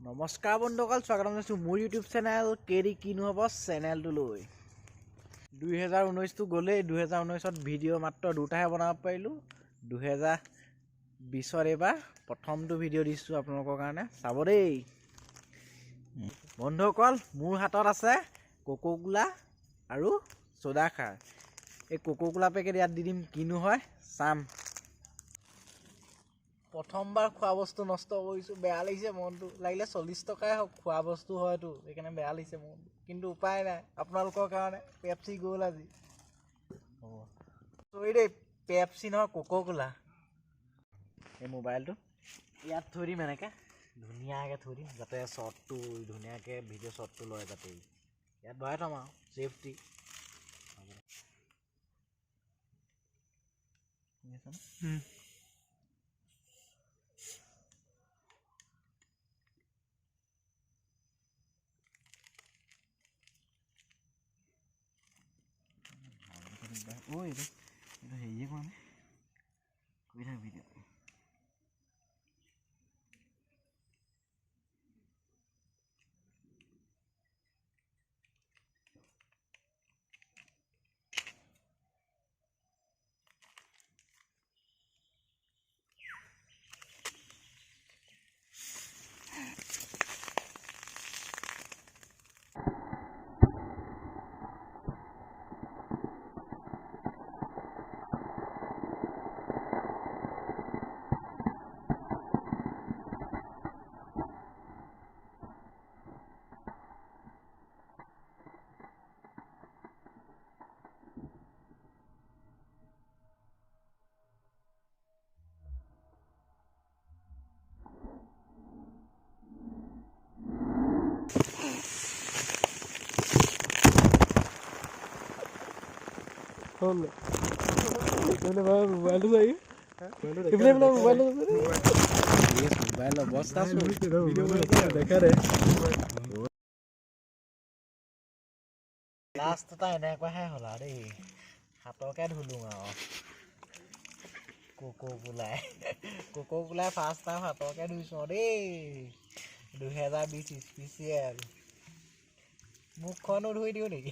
নমস্কাৰ বন্ধুসকল, স্বাগতম জনাইছোঁ মোৰ ইউটিউব চেনেল কিনু হ'ব চেনেলটোলৈ। 2019টো গ'লেই। 2019ত ভিডিঅ' মাত্ৰ দুটাহে বনাব পাৰিলোঁ। 2020ত এইবাৰ প্ৰথমটো ভিডিঅ' দিছোঁ আপোনালোকৰ কাৰণে, চাব দেই বন্ধুসকল। মোৰ হাতত আছে কোকা আৰু চ'ডা খাৰ। এই কোকা পেকেট ইয়াত দি দিম, কিনো হয় চাম। প্ৰথমবাৰ খোৱা বস্তু নষ্ট কৰিছোঁ, বেয়া লাগিছে মনটো। লাগিলে 40 টকাই হওক, খোৱা বস্তু হয়তো, সেইকাৰণে বেয়া লাগিছে মনটো, কিন্তু উপায় নাই। আপোনালোকৰ কাৰণে পেপচি গ'ল আজি। চৰি দেই, পেপচি নহয় কোকা। এই মোবাইলটো ইয়াত থৈ দিম, এনেকৈ ধুনীয়াকৈ থৈ দিম, যাতে শ্বৰ্টটো ধুনীয়াকৈ ভিডিঅ' শ্বৰ্টটো লয়, যাতে ইয়াত ভৰাই থ'ম আৰু ছেফটি। এইটো হেৰিয়ে কোৱা নাই, কৰি থাক ভিডিঅ'। লাষ্ট এটা এনেকুৱাহে হ'ল আৰু দেই, হাতকে ধুলো আৰু কোকাই ফাৰ্ষ্ট টাইম হাতকে ধুইছোঁ দেই। 2020 স্পেচিয়েল। মুখখনো ধুই দিওঁ নেকি?